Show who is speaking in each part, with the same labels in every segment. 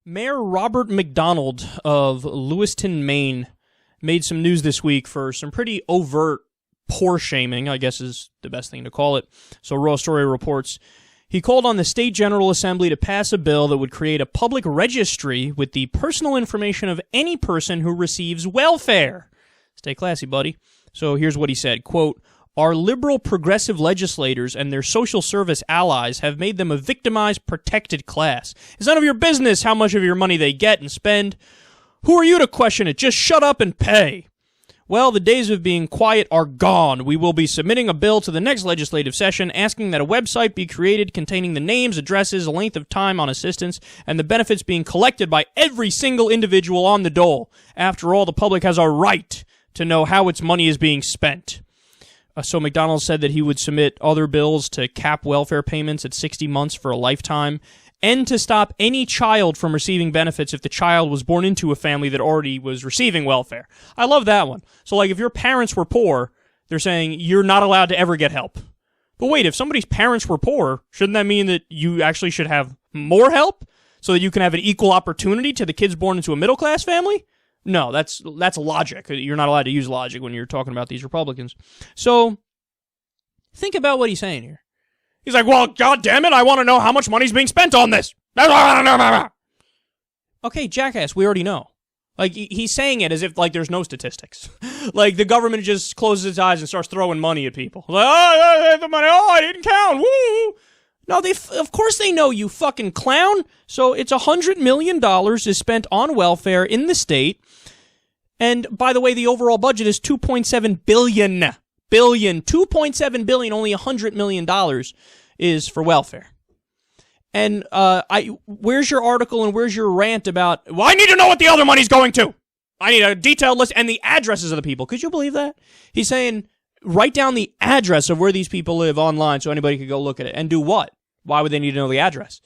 Speaker 1: Mayor Robert MacDonald of Lewiston, Maine, made some news this week for some pretty overt poor shaming, I guess is the best thing to call it. So Raw Story reports, he called on the State General Assembly to pass a bill that would create a public registry with the personal information of any person who receives welfare. Stay classy, buddy. So here's what he said, quote, "Our liberal progressive legislators and their social service allies have made them a victimized, protected class. It's none of your business how much of your money they get and spend. Who are you to question it? Just shut up and pay. Well, the days of being quiet are gone. We will be submitting a bill to the next legislative session asking that a website be created containing the names, addresses, length of time on assistance, and the benefits being collected by every single individual on the dole. After all, the public has a right to know how its money is being spent." So McDonald said that he would submit other bills to cap welfare payments at 60 months for a lifetime and to stop any child from receiving benefits if the child was born into a family that already was receiving welfare. I love that one. So, like, if your parents were poor, they're saying you're not allowed to ever get help. But wait, if somebody's parents were poor, shouldn't that mean that you actually should have more help so that you can have an equal opportunity to the kids born into a middle-class family? No, that's logic. You're not allowed to use logic when you're talking about these Republicans. So, think about what he's saying here. He's like, well, God damn it, I want to know how much money's being spent on this. Okay, jackass, we already know. Like, he's saying it as if, like, there's no statistics. Like, the government just closes its eyes and starts throwing money at people. Like, oh, the money, oh, I didn't count, woo! No, of course they know, you fucking clown. So it's $100 million is spent on welfare in the state. And, by the way, the overall budget is $2.7 billion. 2.7 billion, only $100 million is for welfare. And where's your article and where's your rant about, well, I need to know what the other money's going to. I need a detailed list and the addresses of the people. Could you believe that? He's saying, write down the address of where these people live online so anybody could go look at it. And do what? Why would they need to know the address?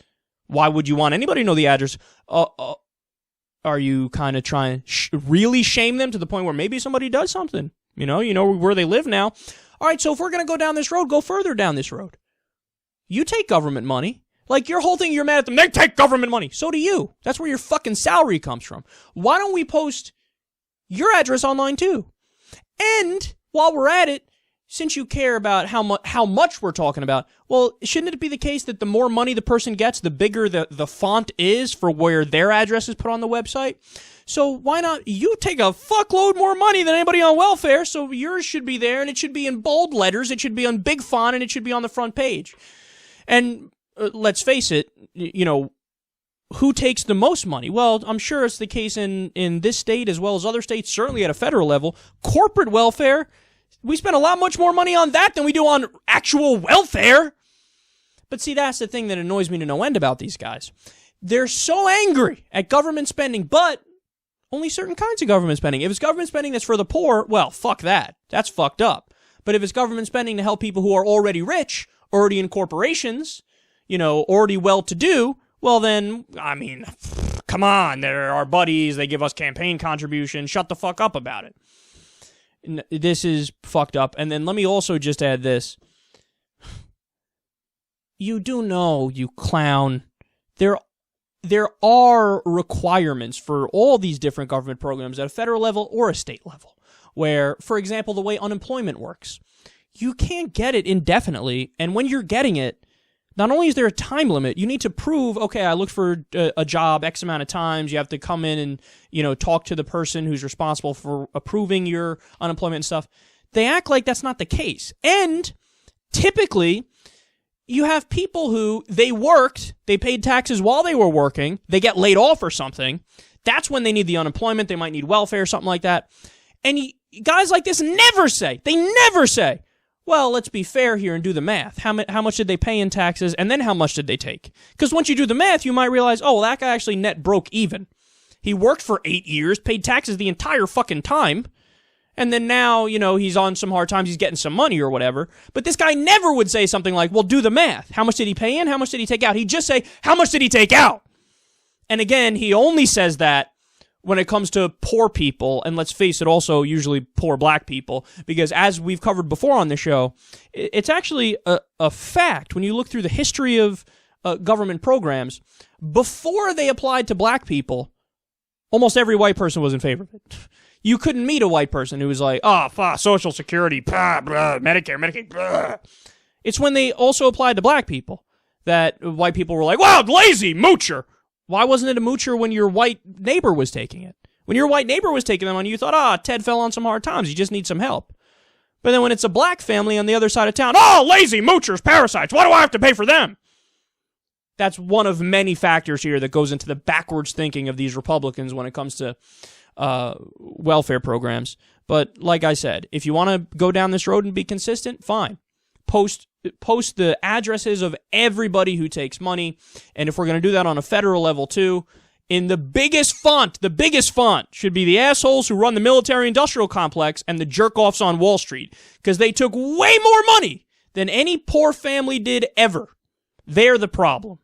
Speaker 1: Why would you want anybody to know the address? Are you kind of trying to really shame them to the point where maybe somebody does something? You know where they live now. All right, so if we're going to go down this road, go further down this road. You take government money. Like, your whole thing, you're mad at them. They take government money. So do you. That's where your fucking salary comes from. Why don't we post your address online, too? And while we're at it, since you care about how much we're talking about, well, shouldn't it be the case that the more money the person gets, the bigger the font is for where their address is put on the website? So why not you take a fuckload more money than anybody on welfare, so yours should be there, and it should be in bold letters, it should be on big font, and it should be on the front page. And let's face it, who takes the most money? Well, I'm sure it's the case in this state as well as other states, certainly at a federal level. Corporate welfare, we spend a lot much more money on that than we do on actual welfare. But see, that's the thing that annoys me to no end about these guys. They're so angry at government spending, but only certain kinds of government spending. If it's government spending that's for the poor, well, fuck that. That's fucked up. But if it's government spending to help people who are already rich, already in corporations, already well-to-do, well then, I mean, come on, they're our buddies, they give us campaign contributions, shut the fuck up about it. This is fucked up. And then let me also just add this. You do know, you clown, there are requirements for all these different government programs at a federal level or a state level, where, for example, the way unemployment works, you can't get it indefinitely, and when you're getting it, not only is there a time limit, you need to prove, okay, I looked for a job X amount of times, you have to come in and, talk to the person who's responsible for approving your unemployment and stuff. They act like that's not the case. And typically, you have people who, they worked, they paid taxes while they were working, they get laid off or something, that's when they need the unemployment, they might need welfare, something like that. And guys like this never say, well, let's be fair here and do the math. How much did they pay in taxes, and then how much did they take? Because once you do the math, you might realize, oh, well, that guy actually net broke even. He worked for 8 years, paid taxes the entire fucking time, and then now, he's on some hard times, he's getting some money or whatever. But this guy never would say something like, well, do the math. How much did he pay in? How much did he take out? He'd just say, how much did he take out? And again, he only says that when it comes to poor people, and let's face it, also usually poor black people, because as we've covered before on the show, it's actually a fact when you look through the history of government programs, before they applied to black people, almost every white person was in favor of it. You couldn't meet a white person who was like, Social Security, blah, blah, Medicare, Medicaid, blah. It's when they also applied to black people that white people were like, wow, lazy, moocher. Why wasn't it a moocher when your white neighbor was taking it? When your white neighbor was taking them on, you thought, Ted fell on some hard times. You just need some help. But then when it's a black family on the other side of town, lazy, moochers, parasites. Why do I have to pay for them? That's one of many factors here that goes into the backwards thinking of these Republicans when it comes to welfare programs. But like I said, if you want to go down this road and be consistent, fine. Post the addresses of everybody who takes money. And if we're going to do that on a federal level too, in the biggest font should be the assholes who run the military-industrial complex and the jerk-offs on Wall Street, because they took way more money than any poor family did ever. They're the problem.